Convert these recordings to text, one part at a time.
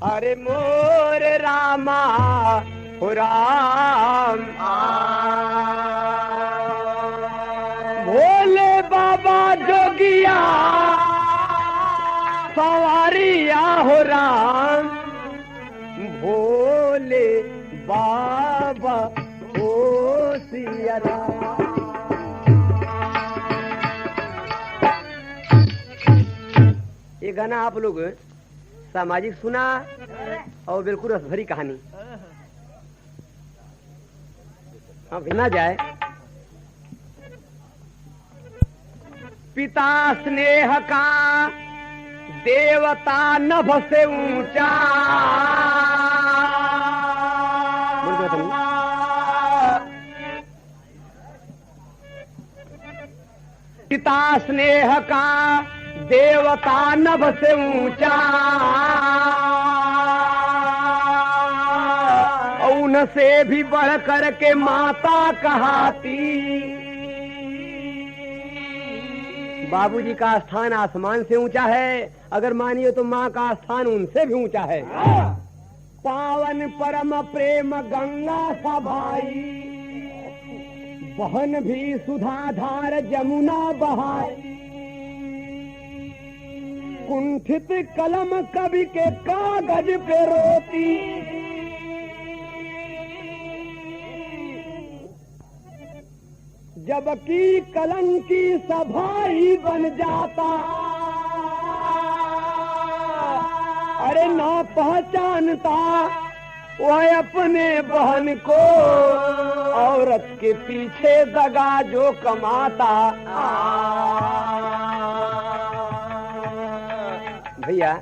अरे मोर रामा हो राम भोले बाबा जोगिया सवारिया हो राम भोले बाबा हो सिया राम। ये गाना आप लोग सामाजिक सुना और बिल्कुल रसभरी कहानी। हाँ भिना जाए। पिता स्नेह का देवता नभ से ऊंचा पिता स्नेह का देवता नभ से ऊंचा उनसे भी बढ़ कर के माता कहाती। बाबूजी का स्थान आसमान से ऊंचा है, अगर मानिए तो माँ का स्थान उनसे भी ऊंचा है। पावन परम प्रेम गंगा सा भाई बहन भी सुधाधार जमुना बहाई। कुंठित कलम कवि के कागज पे रोती जबकि कलंकी सभाई बन जाता। अरे ना पहचानता वह अपने बहन को औरत के पीछे दगा जो कमाता। भैया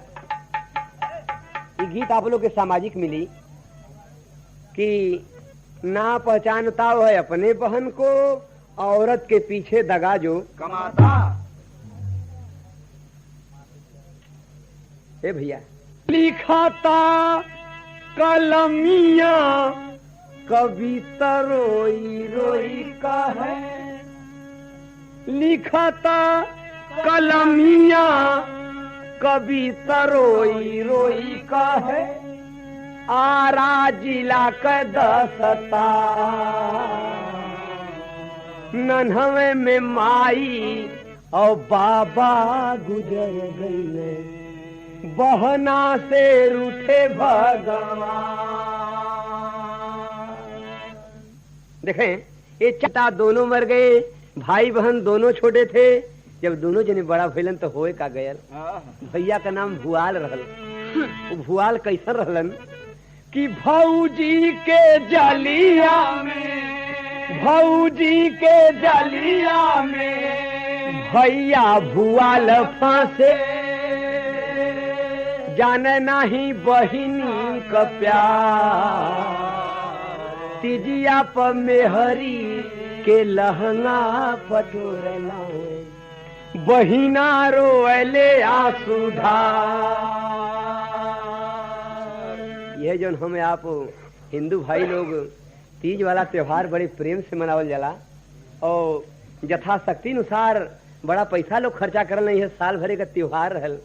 ये गीत आप लोग के सामाजिक मिली कि ना पहचानता वह अपने बहन को औरत के पीछे दगा जो कमाता। ए भैया लिखाता कलमिया कविता रोई रोई का है। लिखाता कलमिया कविता रोई रोई का है। आरा जिला का दसता नन्हवे में माई और बाबा गुजर गए बहना से रूठे भगवान। देखें ये चटा दोनों मर गए, भाई बहन दोनों छोटे थे। जब दोनों जने बड़ा भइलन तो होए का गयल। भैया का नाम भुआल रहल। भुआल कैसन रहलन कि भौजी के जलिया में भौजी के जलिया में भैया भुआल फांसे जाने नहीं बहिनी का प्यार। तिजिया पर मेहरी के लहंगा पटोरना बहिना रोएले आंसुधार। यह जो हम आप हिंदू भाई लोग तीज वाला त्योहार बड़े प्रेम से मनावल जाला और यथाशक्ति अनुसार बड़ा पैसा लोग खर्चा करल नहीं है। साल भरे का त्योहार रहल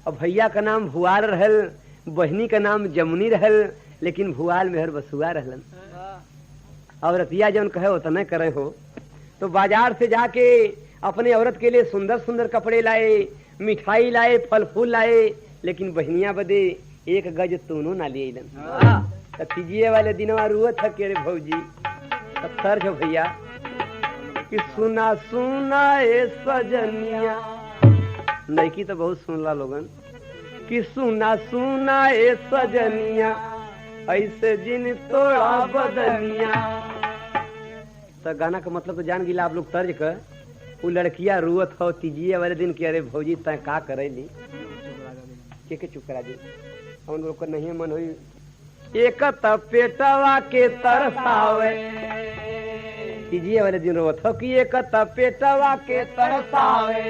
और भैया का नाम भुआल रहल, बहनी का नाम जमुनी रहल, लेकिन भुआल मेहर बसुआ रहलन। और रतिया जौन कहे हो तो नहीं करे हो तो बाजार से जाके अपने औरत के लिए सुंदर सुंदर कपड़े लाए, मिठाई लाए, फल फूल लाए, लेकिन बहनिया बदे एक गज तूनो ना लिए। तीजिए वाले दिनवा रुअत था के रे भौजी तर्ज भैया कि सुना सुना ए सजनिया। नैकी तो बहुत सुनला लोगन कि सुना सुना ए सजनिया ऐसे जिन तोड़ा बदनिया। तो गाना का मतलब तो जान गिला आप लोग तर्ज कर। वो लड़कियां रुअत हो तीजिए वाले दिन कि अरे भौजी तय का करेली के चुप करा दी। उन लोग को नहीं मन हुई एक पेटवा के तरसावे। तीजिए वाले दिन रोत हो कि एक पेटवा के तरसावे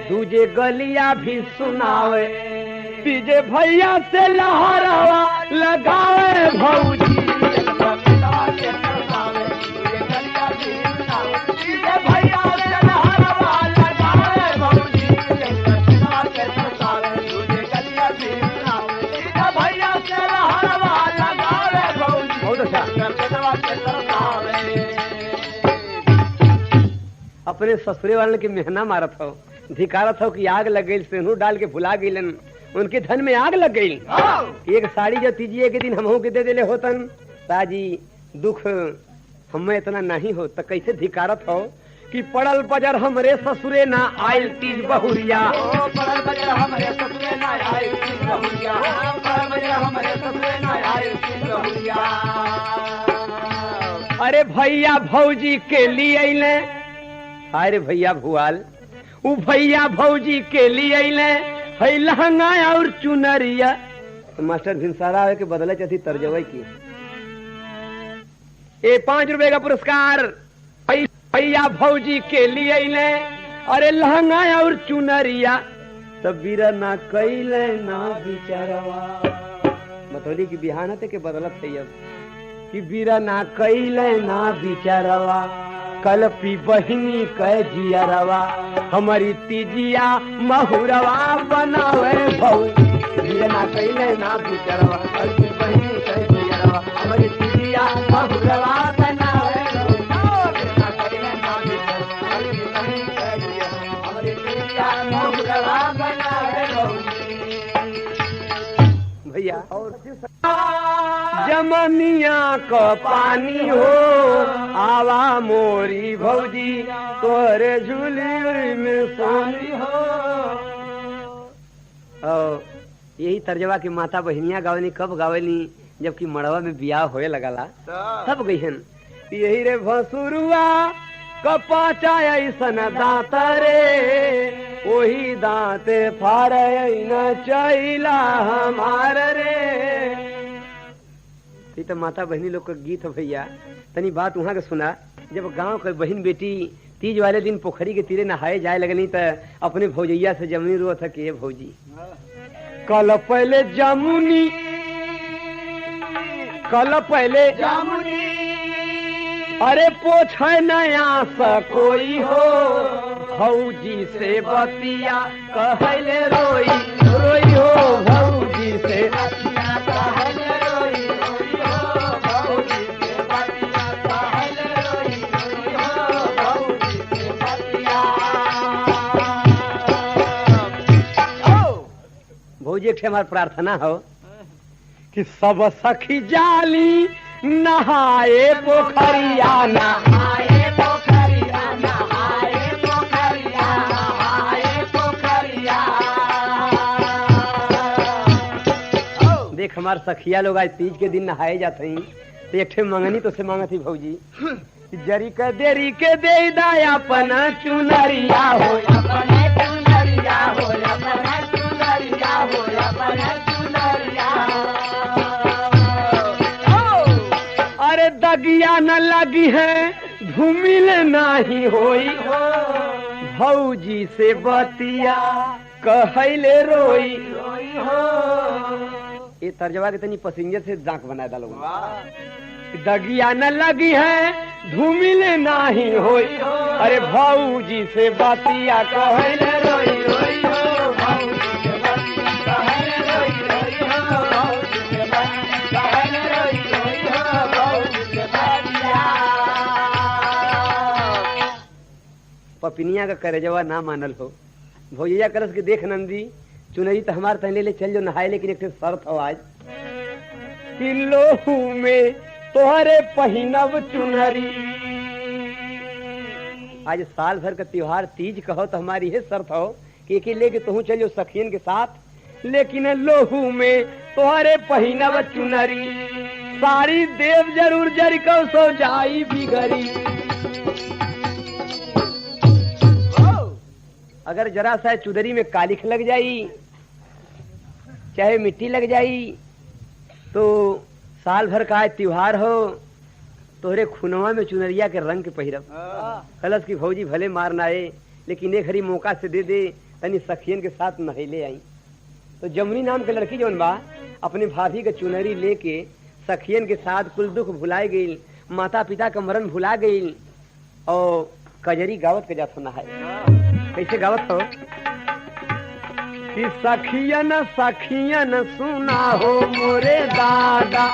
दूजे गलिया भी सुनावे। तीजे भैया से लहरावा लगावे भौजी भैया से लहरावा लगावे भौजी अपने ससुरे वाले के मेहना मारत हो, धिकारत हो कि आग लग गई, सेनू डाल के भुला गईलन, उनके धन में आग लग गई। एक साड़ी जो तीजिए के दिन हमहू के दे देले होतन, ताजी दुख हमें इतना नहीं हो तो कैसे धिकारत हो कि पड़ल बजर हमरे ससुरे ना आयल तीज बहुरिया, पड़ल बजर हमरे ससुरे ना आयल तीज बहुरिया, पड़ल बजर हमरे ससुरे ना आयल तीज बहुरिया। अरे भैया भौजी के लिए अइले, अरे भैया भुआल उ भैया भौजी के लिए अइले, है लहंगा और चुनरिया। तो मास्टर भिनसारा के बदले चथी तर्जवे की ए 5 रुपए का पुरस्कार भैया भौजी के लिए अइले, अरे लहंगा और चुनरिया। तब बीरा ना कैले ना बिचारवा, बतौली की बिहान थे के बदलत है अब कि बीरा ना कैले ना बिचारवा, कल पी बहिनी कह जियरवा, हमारी तीजिया महुरवा बनावे भौ। बीरा ना कैले ना बिचारवा, कल पी बहिनी कह जियरवा, हमारी तीजिया महुरवा बनावे भौ। बीरा ना कैले ना बिचारवा, कल पी बहिनी कह जियरवा, हमारी तीजिया महुरवा बनावे भौ। भैया और जमनिया को पानी हो, आवा मोरी भौजी तोरे झूली में सोनी हो। यही तर्जवा की माता बहनिया गावनी कब गावनी, जबकि मड़वा में बियाह होए लगला तब गईहन। यही रे भसुरुआ कपाचा ऐसन दांत रे, वही दांते फारे न चैला हमार रे। तो माता बहनी लोग का गीत है भैया। तनी बात वहाँ के सुना, जब गांव के बहन बेटी तीज वाले दिन पोखरी के तीरे नहाए जाए लगनी तो अपने भौजैया से जमुनी रो था कि भौजी कल पहले जमुनी, कल पहले जमुनी, अरे पोछे नया सा कोई हो, भौजी से बतिया कहले रोई रोई हो, भौजी से बतिया कहले रोई रोई हो, भौजी से बतिया कहले रोई रोई हो, भौजी से बतिया। भौजी एक हमार प्रार्थना हो कि सब सखी जाली नहाए पोखरिया, नहाए पोखरिया, नहाए पोखरिया, नहाए पोखरिया। देख हमार सखिया लोग आज तीज के दिन नहाए जाते हैं, तो एक ठे मंगनी तो से मांगा थी भौजी, जरी के देरी के दे दाया अपना चुनरिया हो, अपने चुनरिया हो, अपने चुनरिया हो, अपने चुनरिया। अरे दगिया न लगी है धूमिल नाही होई, भौजी से बतिया कहले रोई रोई हो। ये तर्जवा के तनी पसिंजर से जांक बना डालो। दगिया न लगी है धूमिल नाही होई, अरे भौजी से बतिया कहले रोई रोई हो, भौजी से बतिया कहले रोई रोई हो, भौजी से बतिया कहले रोई रोई हो, भौजी से बतिया। पपिनिया का करेजवा ना मानल हो, भौजिया करस के देख नंदी चुनरी तो हमार तहले ले चल जो नहाए, लेकिन एक शर्त हो आज कि लोहू में तोहरे पहिनब चुनरी। आज साल भर का त्योहार तीज कहो तो हमारी ये शर्त हो कि एक लेके तू चलो सखियन के साथ, लेकिन लोहू में तोहरे पहिनब चुनरी, सारी देव जरूर जरी को सो जाई बिगड़ी। अगर जरा सा चुदरी में कालिख लग जाई, चाहे मिट्टी लग जाई, तो साल भर का आज त्योहार हो, तोहरे खुनवा में चुनरिया के रंग के पहिरब। कलश की भौजी भले मारना है, लेकिन एक हरी मौका से दे दे, तनी सखियन के साथ नहले आई। तो जमुनी नाम के लड़की जौन बा अपने भाभी के चुनरी लेके सखियन के साथ कुल दुख भुलाए गई, माता पिता का मरण भुला गई, और कजरी गावत के जात होना है। कैसे गावत हो कि सखियन सखियन सुना हो मोरे दादा,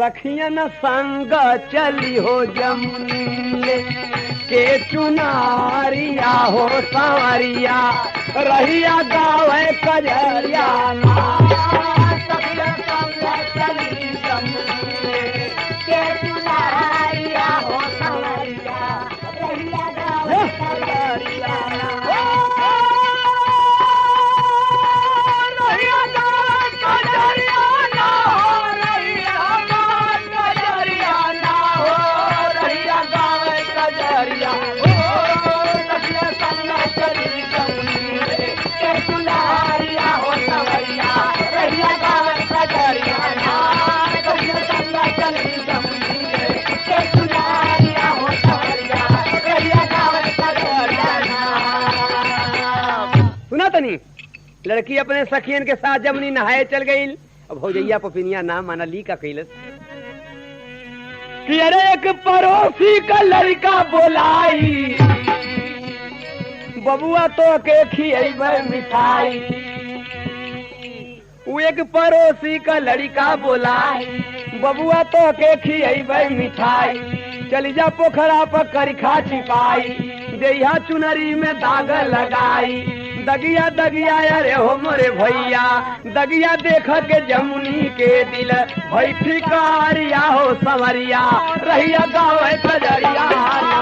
सखियन संग चली हो जमुनी के चुनारिया हो सांवरिया रहिया गावे कजरिया ना। सखियन संग चली जमुनी के चुनारिया हो सांवरिया रहिया गावे कजरिया ना। सुना तनी लड़की अपने सखियन के साथ जमुनी नहाए चल गई। अब भौजैया पपिनिया नाम माना ली का कैलस कि अरे एक पड़ोसी का लड़का बोलाई बबुआ तो के खियैबै मिठाई। वो एक पड़ोसी का लड़का बोलाई बबुआ तो के खियैबै मिठाई। चली जा पोखरा पर करिखा छिपाई जइहा चुनरी में दाग लगाई। दगिया दगिया अरे हो मोरे भैया दगिया देख के जमुनी के दिल भई फिकारिया हो संवरिया रहिया गावे कजरिया ना।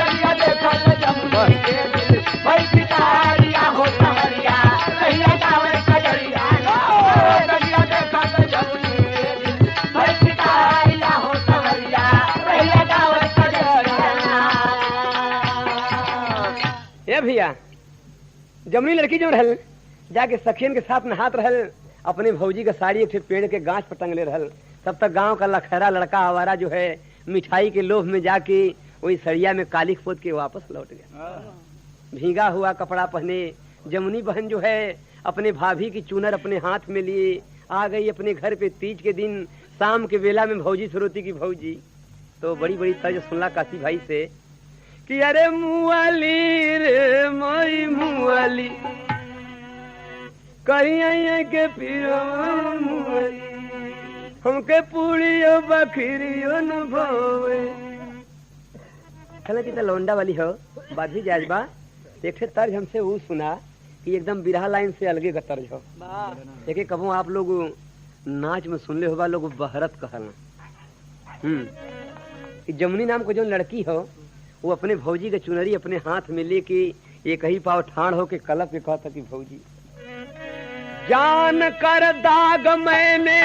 दगिया देख के जमुनी के दिल भई फिकारिया हो संवरिया रहिया गावे कजरिया ना। दगिया देख के जमुनी के दिल भई फिकारिया हो संवरिया रहिया गावे कजरिया ना। ए भैया जमुनी लड़की जो रहल जाके सखियन के साथ नहात रहल अपने भौजी का साड़ी एक पेड़ के गांच पर टंगले रहल। तब तक गांव का लखैरा लड़का आवारा जो है मिठाई के लोभ में जाके वही सड़िया में काली खोद के वापस लौट गया। भीगा हुआ कपड़ा पहने जमुनी बहन जो है अपने भाभी की चूनर अपने हाथ में लिए आ गई अपने घर पे। तीज के दिन शाम के बेला में भौजी सरोती की भौजी तो बड़ी बड़ी तर्ज सुनला काशी भाई से कि अरे मुअली रे मोई मुअली कहीं के पियो हमके पूड़ियो बखरियो न भोवे। कि लौंडा वाली हो बात भी जायज बा। एक तर्ज हमसे वो सुना कि एकदम बिरहा लाइन से अलगे का तर्ज हो। एक कबो आप लोग नाच में सुन ले होगा लोग बहरत कहना। जमुनी नाम को जो लड़की हो वो अपने भौजी के चुनरी अपने हाथ में लेके एक ही पाव ठाण हो के कलप के कहता कि भौजी जान कर दाग मैंने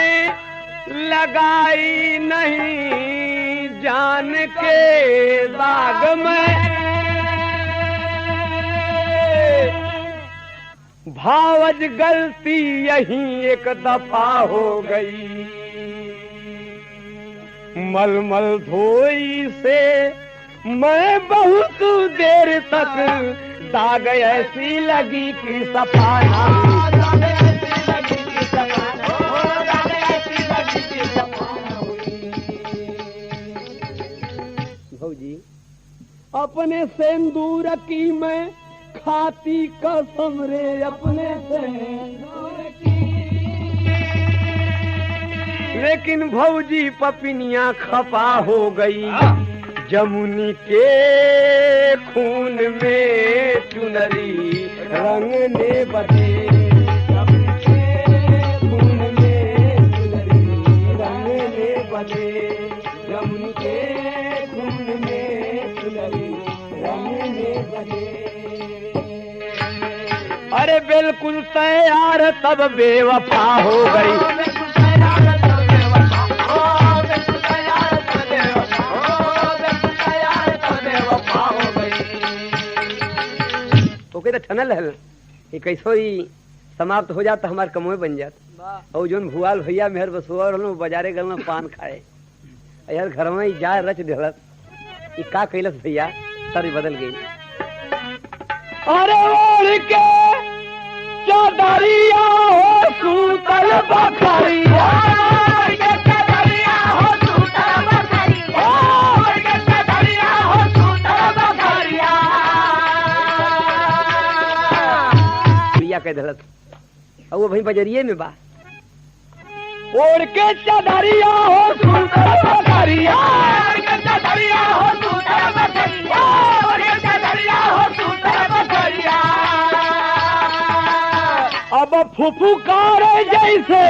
लगाई नहीं जान के दाग में भावज गलती यही एक दफा हो गई। मलमल धोई से मैं बहुत देर तक दाग ऐसी लगी कि सफाना भौजी अपने सिंदूर की मैं खाती कसम रे अपने सिंदूर की। लेकिन भौजी पपिनिया खपा हो गई जमुनी के खून में चुनरी रंगने बदे। जमुनी के खून में चुनरी रंगने बदे। जमुनी के खून में चुनरी रंगने बदे। अरे बिल्कुल तैयार तब बेवफा हो गई। ओके तो ठनल है ये कैसो ही समाप्त हो जाता हमारे कमोए बन जाता। और जो भुआल भैया मेहर बसुआ बाजारे गल पान खाए यार घर में जा रच दिलत ये का कैलस भैया सारी बदल गई। अरे ओढ़ के चादरिया हो सूतल बखरिया कह दलत और वो भाई बजरिए में बा ओढ़ के चदरिया हो सुंदर बकरिया, चदरिया हो सुंदर बकरिया, चदरिया हो सुंदर बकरिया। अब फुफुकारे जैसे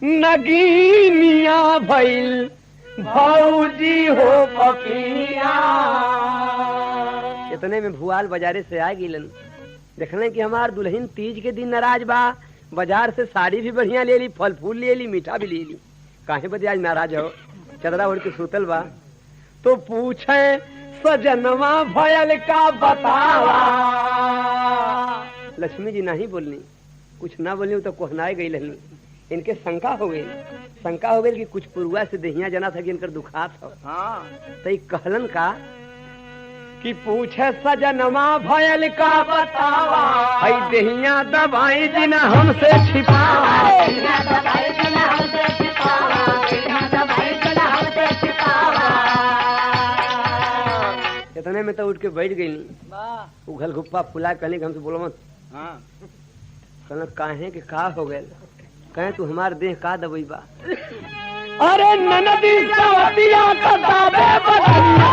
नगीनिया भइल भौजी हो पपिया। इतने में भुआल बाजारे से आ गिलन, देखने कि हमार दुल्हन तीज के दिन नाराज बा, बाजार से साड़ी भी बढ़िया ले ली, फल फूल ले ली, मीठा भी ले ली, काहे बदे आज नाराज हो? चदरा ओढ़ के सुतल बा। तो पूछे सजनवा भयल का बतावा। लक्ष्मी जी नहीं बोलनी, कुछ ना बोलनी तो कोहनाए गई लहनी। इनके शंका हो गई कि कुछ पुरुआ से देहिया जना था कि इनकर दुखात हो। हाँ तो कहलन का कि पूछे सजनमा भयल का बतावा, हई देहिया दवाई जिना हमसे छिपावा। इतने में तो उठ के बैठ गई, उघल घुप्पा फुला कहने हमसे बोलो मत। कहना काहे के का हो गए? कहे तू हमार देह का दबई बा? अरे ननदी सवतिया का दाबे बदलिया,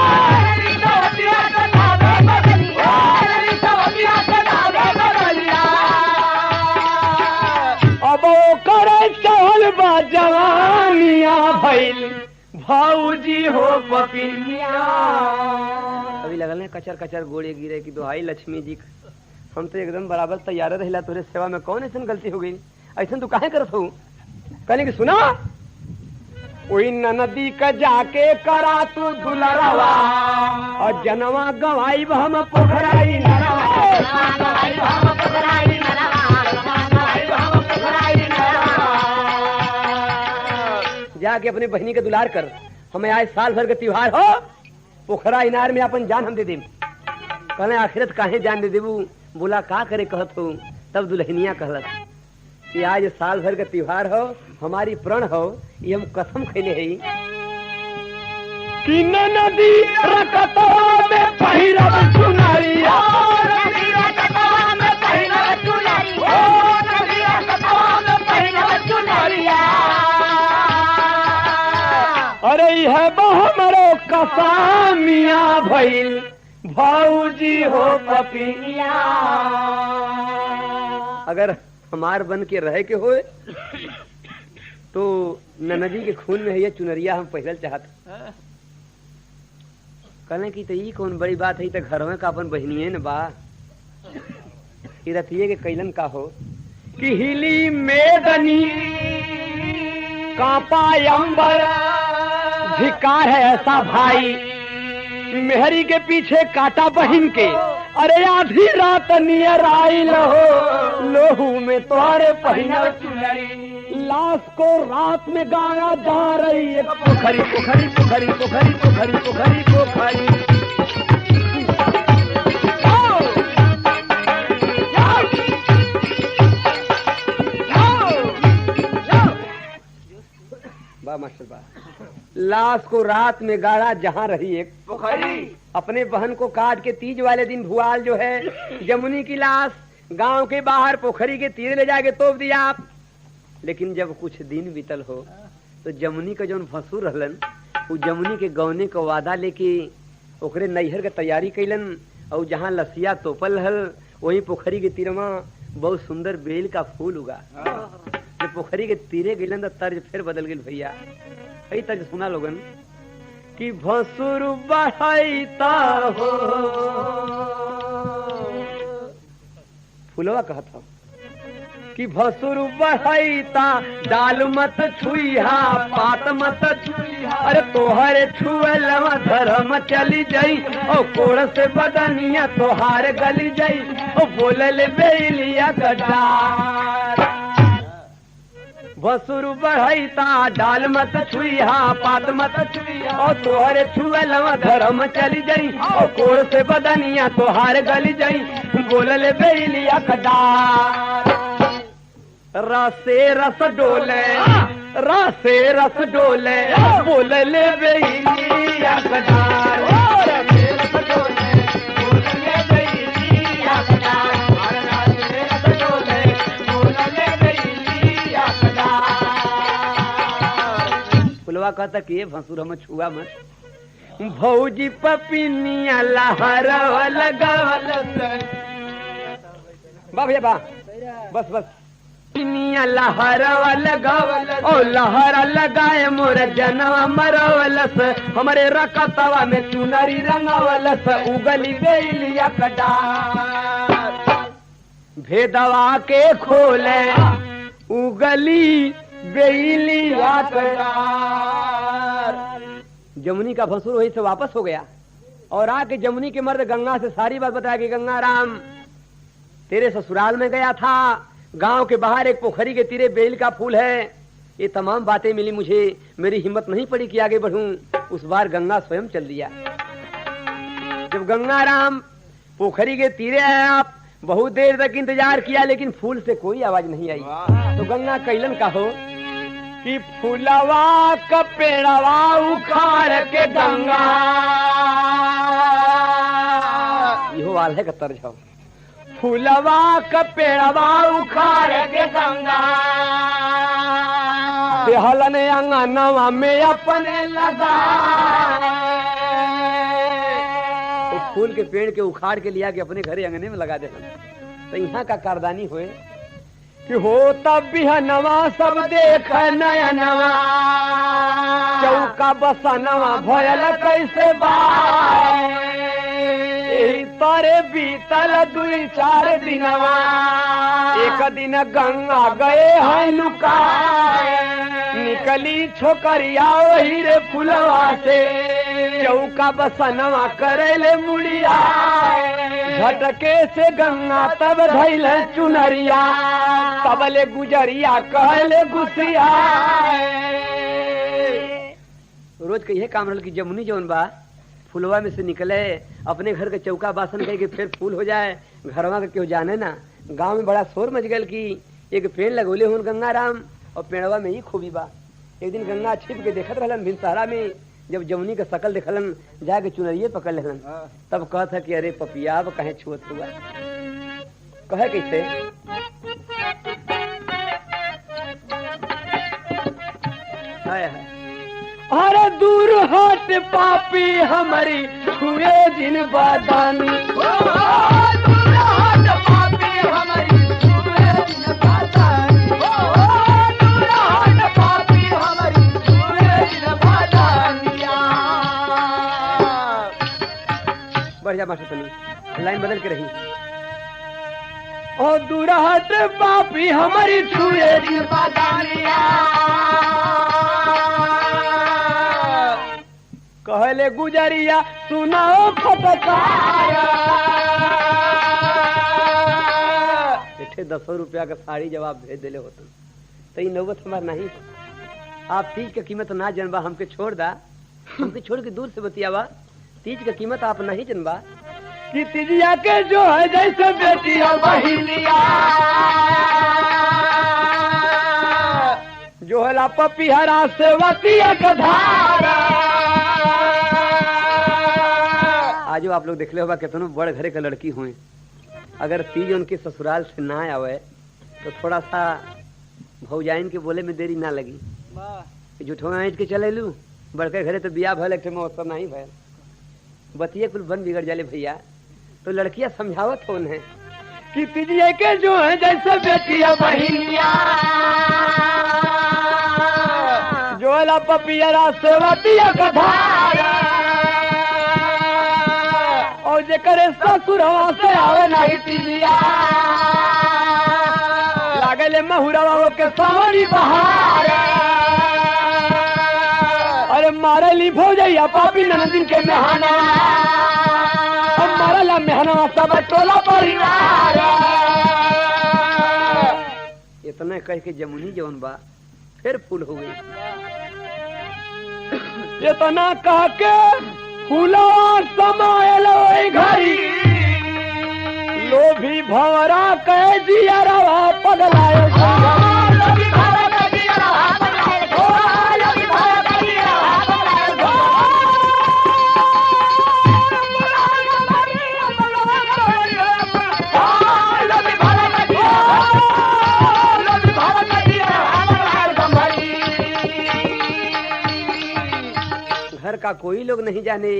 सवतिया का दाबे बदलिया, सवतिया का दाबे बदलिया। अब वो करे चहल बा जवानिया भइल भौजी हो पपिनिया। अभी लगल है कचर कचर गोड़े गिरे की दोहाई लक्ष्मी जी, हम तो एकदम बराबर तैयार रहिला, तोरे सेवा में कौन ऐसा गलती हो गई? ऐसा तू काहे करत हो? कहने की सुना, कोई नदी का जाके करा तू दुलरवा, और जनवा गवाई हम पोखराई जाके अपनी बहनी के दुलार कर। हमें आज साल भर के त्योहार हो, पोखरा इनार में अपन जान हम दे दे। कहले आखिरत काहे जान दे देबू? बोला का करे कहत हो? तब दुल्हनिया कहलत कि आज साल भर का त्योहार हो, हमारी प्रण हो, ये हम कसम खैले है कि नदी रकतवा में पहिरब चुनरिया, नदी रकतवा में पहिरब चुनरिया, नदी रकतवा में पहिरब चुनरिया। अरे यह हमरो कसामिया भइल भौजी हो पपिनिया। अगर हमार बन के रह के होए तो नदी के खून में है ये चुनरिया हम पहले चाहते। कहने की तो ये कौन बड़ी बात है, तो घर में का अपन बहनिये न बा। रतिये के कैलन का हो कि हिली मेदनी कांपा अंबर, धिकार है ऐसा भाई मेहरी के पीछे काटा बहिन के। अरे आधी रात नियर आई लहो, लोहू में तोहरे पहिना चुनरी, लाश को रात में गाया जा रही है पोखरी पोखरी पोखरी पोखरी पोखरी पोखरी पोखरी। बा मास्टर बा, लाश को रात में गाड़ा जहाँ रही एक पोखरी। अपने बहन को काट के तीज वाले दिन भुआल जो है जमुनी की लाश गांव के बाहर पोखरी के तीर ले जाके तोप दिया आप। लेकिन जब कुछ दिन बीतल हो तो जमुनी का जो भसुर रहलन, वो जमुनी के गौने का वादा लेके ओकरे नैहर के तैयारी कैलन, और जहाँ लसिया तोपल हल वही पोखरी के तीरमा बहुत सुंदर बेल का फूल उगा। जब पोखरी के तीरे गइलन तो तर्ज फिर बदल गई भैया। कई तर्ज सुना लोगन कि भसुर बढ़ाईता हो, फूलवा कहत हो कि भसुर बढ़ाईता, डाल मत छुईहा पात मत छुईहा। अरे तोहरे छुएलवा धर्म चली जाई, और कोड़ से बदनिया तोहार गली जाई, और बोलल बेलिया गड्ढार। भसुर बढ़ाईता, डाल मत छुईहा पात मत छुईहा, और तोहरे छुएलवा धर्म चली जाई, और कोड़ से बदनिया तोहार गली जाई, बोलल बेलिया गड्ढार। रसे रस डोले, रसे रस डोले, बोलले बेलिया गड्ढार। रसे रस डोले, बोलले बेलिया गड्ढार। रसे रस डोले, बोलले बेलिया गड्ढार। पेड़वा कहता कि ये भसुर हम छुआ मत। भौजी पपिनिया लहरवा लगावल बा भैया बा बस बस पिनिया लहरवा लगावल ओ लहरा लगाए मोर जनवा मरवलस हमरे रकतवा में चुनरी रंगवलस उगली बेलिया कटार भेदवा के खोले उगली बेलिया कटार। जमुनी का भसुर वहीं से वापस हो गया और आके जमुनी के मर्द गंगा से सारी बात बताया कि गंगा राम तेरे ससुराल में गया था, गांव के बाहर एक पोखरी के तीरे बेल का फूल है, ये तमाम बातें मिली मुझे, मेरी हिम्मत नहीं पड़ी कि आगे बढ़ूं। उस बार गंगा स्वयं चल दिया। जब गंगा राम पोखरी के तीरे आए, आप बहुत देर तक इंतजार किया लेकिन फूल से कोई आवाज नहीं आई। तो गंगा कैलन का हो कि फूलवा का पेड़वा उखाड़ के गंगा, यो वाल है का तर्ज हो, फूलवा का पेड़वा उखाड़ के गंगा बेहलन अंगनवा में अपने लगा। तो फूल के पेड़ के उखाड़ के लिया के अपने घरे अंगने में लगा देना। तो यहाँ का कारदानी हुए कि हो तब बिहनवा सब देख नयनवा चौका बसनवा भयल कैसे बाय तारे बीतल 2-4 दिनवा एक दिन गंगा गए हैं लुकाए निकली छोकरिया वही रे फुलवा से चौका बसनवा करेले मुड़िया झटके से गंगा तब धैल चुनरिया तबले गुजरिया कहले गुसिया। रोज का यह काम रहल कि जमुनी जौन बा फुलवा में से निकले अपने घर के चौका बासन कह के फिर फूल हो जाए, घरवा के क्यों जाने ना। गांव में बड़ा शोर मच गल कि एक पेड़ लगोले हुन गंगा राम और पेड़वा में ही खूबी बा। एक दिन गंगा छिप के देखत रहलन भिनसहरा में, जब जमुनी का शकल देखलन जाके चुनरिये पकड़ लेलन, तब कहता कि अरे पपिया अब कहे छुअत हुआ। कहे कैसे हाय हाय अरे दूर हट पापी हमारी छुए जिन बादानी, दूर हट पापी हमारी छुए जिन बादानी, दूर हट पापी हमारी छुए जिन बादानिया। बढ़ जा मास्टर तनी लाइन बदल के रही। ओ दूर हट पापी हमारी छुए जिन बादानिया कहले गुजरिया सुनाओ फटकारा। 10 रुपया का साड़ी जवाब भेज दिले होतन तो ये नौबत हमार नहीं। आप तीज का कीमत ना जनबा, हमके छोड़ दा, हमके छोड़ के दूर से बतियावा। तीज का कीमत आप नहीं जनबा कि तीजिया के जो है जैसे बेटिया बहिनिया जो है पपिहरा से वतिया का धारा। आज आप लोग देख ले होगा कितनों बड़ घरे का लड़की हुए, अगर तीज उनके ससुराल से ना आवे तो थोड़ा सा भौजाइन के बोले में देरी ना लगी। झूठो में के चले लू बड़के घरे तो बिया भल एक मौसम नहीं भल बतिये कुल बन बिगड़ जाले भैया। तो लड़कियां समझावत हो उन्हें कि तीजिए के जो है जैसे बेटिया बहिनिया जोला पपियरा सेवतिया का धारा और जेकरे ससुरवा से आवे नहीं तीजिया लागले महुरवा के सावरी बहार। अरे मारे ली भौजैया पापी ननदिन के मेहना मारला मेहना सब टोला परिवार। इतना कह के जमुनी जौन बा फिर फूल हो गई। इतना कह के फूला समायल घड़ी लोभी भंवरा कह दिया रवा पगलाए। का कोई लोग नहीं जाने।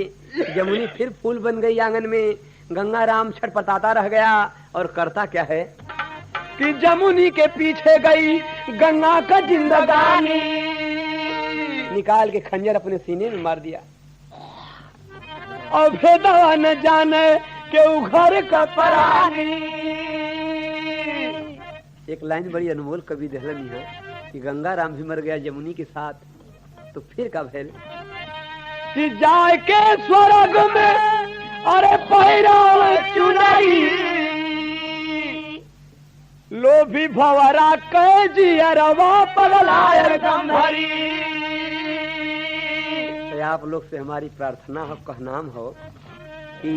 जमुनी फिर फूल बन गई आंगन में। गंगा राम छटपटाता रह गया और करता क्या है कि जमुनी के पीछे गई गंगा का जिंदगानी, निकाल के खंजर अपने सीने में मार दिया। और भेदवा न जाने के उघर का परानी। एक लाइन बड़ी अनमोल कवि दहलनी है कि गंगा राम भी मर गया जमुनी के साथ, तो फिर का भेल कि जाए के स्वर्ग में अरे पहिराव चुनरी, लोभी भवरा कह जियरवा पगलायर गंभरी। तो आप लोग से हमारी प्रार्थना हो, कहनाम हो कि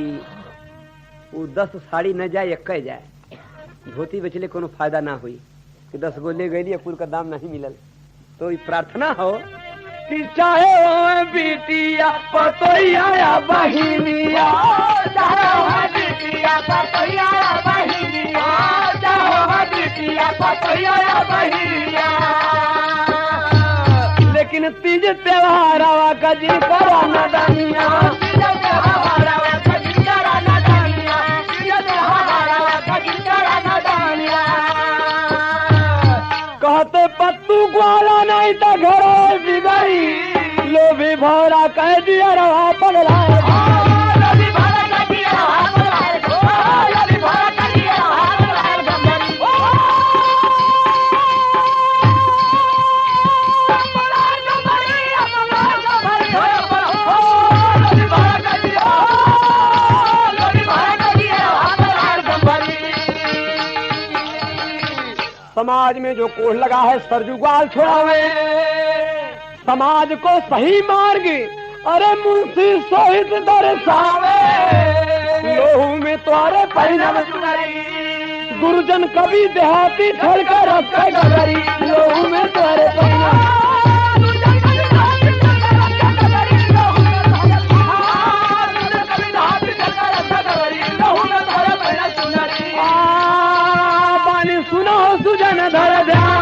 वो 10 साड़ी न जाए, एक जाए। धोती बेचले कोनो फायदा ना हुई कि 10 गो ले गई कुल का दाम नहीं मिलल। तो प्रार्थना हो कि चाहे हो बिटिया पतोइया या बहिनिया, चाहे हो बिटिया पतोइया या बहिनिया, चाहे हो बिटिया पतोइया या बहिनिया। लेकिन तीज त्योहार आवा का जी करा न दानिया, तीज त्योहार आवा का जी करा न दानिया, तीज त्योहार आवा का जी करा न दानिया। कहते पत्तू ग्वाला नहीं तो घर बिगड़ी, लोभी भौरा कह दिया रहा पगला। लोभी भौरा कह दिया रहा पगला, लोभी भौरा कह दिया रहा पगला गंभरी। समाज में जो कोढ़ लगा है सरजुगाल छोड़ावे, समाज को सही मार्ग अरे मुंशी सोहित दर्शावे। लोहू में तुम्हारे परिणाम गुरुजन कवि देहाती छोड़ कर रखे गगरी, लोहू में तुम्हारे परिणाम। सुनो सुजन धर ध्यान।